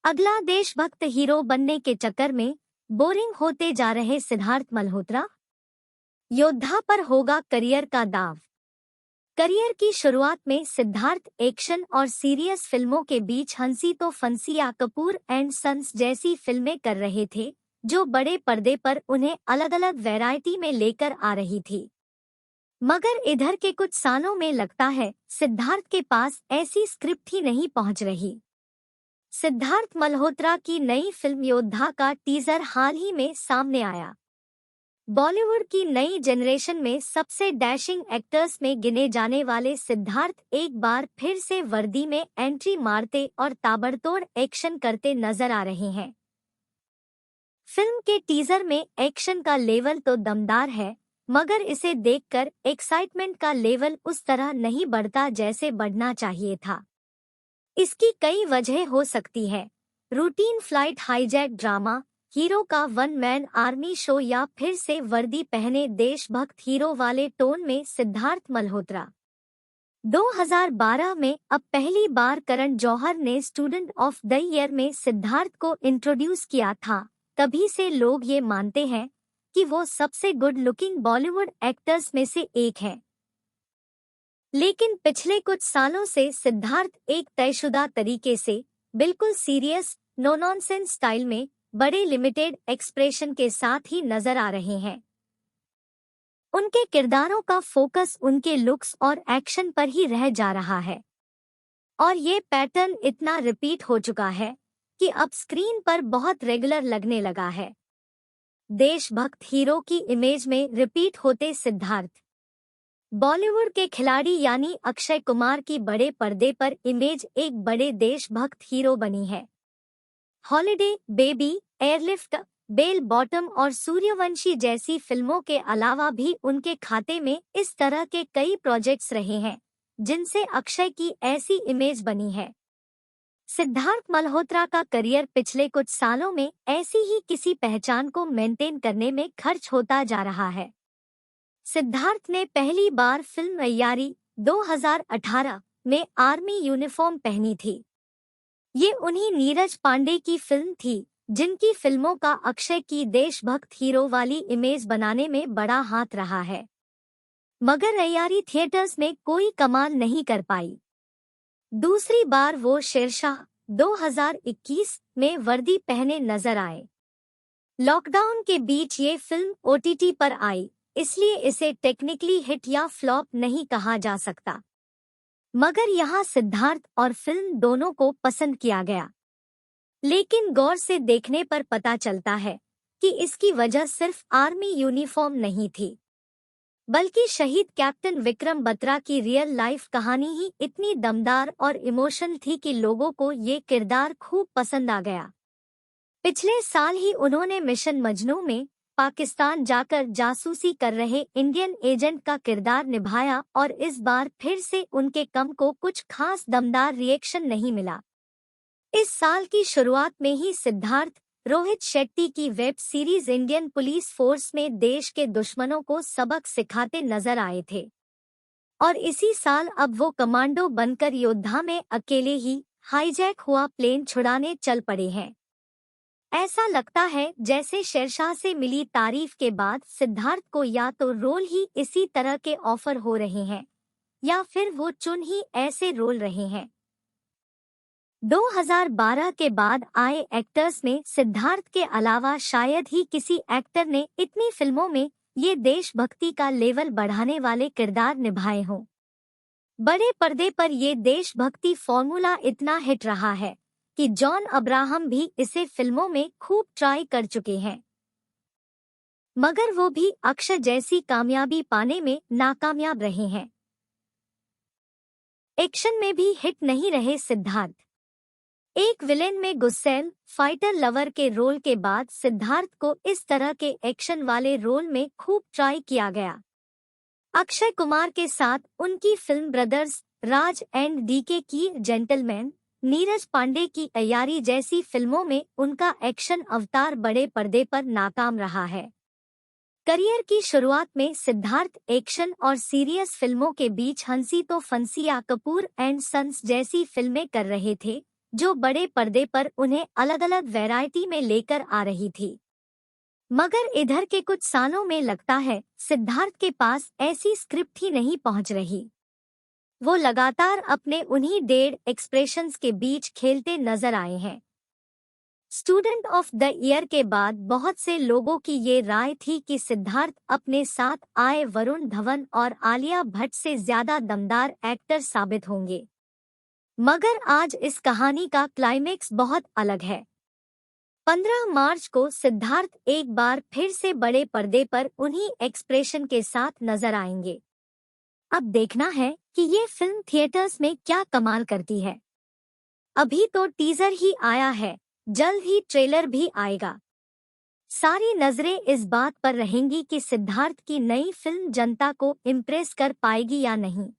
अगला देशभक्त हीरो बनने के चक्कर में बोरिंग होते जा रहे सिद्धार्थ मल्होत्रा। योद्धा पर होगा करियर का दाव। करियर की शुरुआत में सिद्धार्थ एक्शन और सीरियस फिल्मों के बीच हंसी तो फंसी या कपूर एंड सन्स जैसी फिल्में कर रहे थे, जो बड़े पर्दे पर उन्हें अलग अलग वैरायटी में लेकर आ रही थी। मगर इधर के कुछ सालों में लगता है सिद्धार्थ के पास ऐसी स्क्रिप्ट ही नहीं पहुंच रही। सिद्धार्थ मल्होत्रा की नई फिल्म योद्धा का टीजर हाल ही में सामने आया। बॉलीवुड की नई जनरेशन में सबसे डैशिंग एक्टर्स में गिने जाने वाले सिद्धार्थ एक बार फिर से वर्दी में एंट्री मारते और ताबड़तोड़ एक्शन करते नजर आ रहे हैं। फिल्म के टीजर में एक्शन का लेवल तो दमदार है, मगर इसे देखकर एक्साइटमेंट का लेवल उस तरह नहीं बढ़ता जैसे बढ़ना चाहिए था। इसकी कई वजह हो सकती है। Routine flight hijack drama, hero का वन मैन आर्मी शो या फिर से वर्दी पहने देशभक्त हीरो वाले टोन में सिद्धार्थ मल्होत्रा। 2012 में अब पहली बार करण जौहर ने स्टूडेंट ऑफ द ईयर में सिद्धार्थ को इंट्रोड्यूस किया था। तभी से लोग ये मानते हैं कि वो सबसे गुड लुकिंग बॉलीवुड एक्टर्स में से एक है। लेकिन पिछले कुछ सालों से सिद्धार्थ एक तयशुदा तरीके से बिल्कुल सीरियस नो नॉनसेंस स्टाइल में बड़े लिमिटेड एक्सप्रेशन के साथ ही नजर आ रहे हैं। उनके किरदारों का फोकस उनके लुक्स और एक्शन पर ही रह जा रहा है और ये पैटर्न इतना रिपीट हो चुका है कि अब स्क्रीन पर बहुत रेगुलर लगने लगा है। देशभक्त हीरो की इमेज में रिपीट होते सिद्धार्थ। बॉलीवुड के खिलाड़ी यानी अक्षय कुमार की बड़े पर्दे पर इमेज एक बड़े देशभक्त हीरो बनी है। Holiday, Baby, Airlift, Bell Bottom और सूर्यवंशी जैसी फिल्मों के अलावा भी उनके खाते में इस तरह के कई प्रोजेक्ट्स रहे हैं जिनसे अक्षय की ऐसी इमेज बनी है। सिद्धार्थ मल्होत्रा का करियर पिछले कुछ सालों में ऐसी ही किसी पहचान को मेंटेन करने में खर्च होता जा रहा है। सिद्धार्थ ने पहली बार फिल्म अय्यारी 2018 में आर्मी यूनिफॉर्म पहनी थी। ये उन्हीं नीरज पांडे की फिल्म थी जिनकी फिल्मों का अक्षय की देशभक्त हीरो वाली इमेज बनाने में बड़ा हाथ रहा है। मगर अय्यारी थिएटर्स में कोई कमाल नहीं कर पाई। दूसरी बार वो शेरशाह 2021 में वर्दी पहने नजर आए। लॉकडाउन के बीच ये फिल्म OTT पर आई, इसलिए इसे टेक्निकली हिट या फ्लॉप नहीं कहा जा सकता। मगर यहाँ सिद्धार्थ और फिल्म दोनों को पसंद किया गया। लेकिन गौर से देखने पर पता चलता है कि इसकी वजह सिर्फ आर्मी यूनिफॉर्म नहीं थी, बल्कि शहीद कैप्टन विक्रम बत्रा की रियल लाइफ कहानी ही इतनी दमदार और इमोशनल थी कि लोगों को ये किरदार खूब पसंद आ गया। पिछले साल ही उन्होंने मिशन मजनू में पाकिस्तान जाकर जासूसी कर रहे इंडियन एजेंट का किरदार निभाया और इस बार फिर से उनके कम को कुछ खास दमदार रिएक्शन नहीं मिला। इस साल की शुरुआत में ही सिद्धार्थ रोहित शेट्टी की web series Indian police force में देश के दुश्मनों को सबक सिखाते नजर आए थे और इसी साल अब वो कमांडो बनकर योद्धा में अकेले ही हाईजैक हुआ प्लेन छुड़ाने चल पड़े हैं। ऐसा लगता है जैसे शेरशाह से मिली तारीफ के बाद सिद्धार्थ को या तो रोल ही इसी तरह के ऑफर हो रहे हैं या फिर वो चुन ही ऐसे रोल रहे हैं। 2012 के बाद आए एक्टर्स में सिद्धार्थ के अलावा शायद ही किसी एक्टर ने इतनी फिल्मों में ये देशभक्ति का लेवल बढ़ाने वाले किरदार निभाए हों। बड़े पर्दे पर ये देशभक्ति फॉर्मूला इतना हिट रहा है कि जॉन अब्राहम भी इसे फिल्मों में खूब ट्राई कर चुके हैं, मगर वो भी अक्षय जैसी कामयाबी पाने में नाकामयाब रहे हैं। एक्शन में भी हिट नहीं रहे सिद्धार्थ। एक विलेन में गुस्सैल फाइटर लवर के रोल के बाद सिद्धार्थ को इस तरह के एक्शन वाले रोल में खूब ट्राई किया गया। अक्षय कुमार के साथ उनकी film Brothers, Raj and DK की जेंटलमैन, नीरज पांडे की अय्यारी जैसी फिल्मों में उनका एक्शन अवतार बड़े पर्दे पर नाकाम रहा है। करियर की शुरुआत में सिद्धार्थ एक्शन और सीरियस फिल्मों के बीच हंसी तो फंसी या कपूर एंड सन्स जैसी फिल्में कर रहे थे, जो बड़े पर्दे पर उन्हें अलग अलग वैरायटी में लेकर आ रही थी। मगर इधर के कुछ सालों में लगता है सिद्धार्थ के पास ऐसी स्क्रिप्ट ही नहीं पहुंच रही। वो लगातार अपने उन्हीं डेढ़ एक्सप्रेशंस के बीच खेलते नजर आए हैं। स्टूडेंट ऑफ द ईयर के बाद बहुत से लोगों की ये राय थी कि सिद्धार्थ अपने साथ आए वरुण धवन और आलिया भट्ट से ज्यादा दमदार एक्टर साबित होंगे। मगर आज इस कहानी का क्लाइमेक्स बहुत अलग है। 15 मार्च को सिद्धार्थ एक बार फिर से बड़े पर्दे पर उन्हीं एक्सप्रेशन के साथ नजर आएंगे। अब देखना है कि ये फिल्म थिएटर्स में क्या कमाल करती है। अभी तो टीजर ही आया है, जल्द ही ट्रेलर भी आएगा। सारी नजरें इस बात पर रहेंगी कि सिद्धार्थ की नई फिल्म जनता को इम्प्रेस कर पाएगी या नहीं।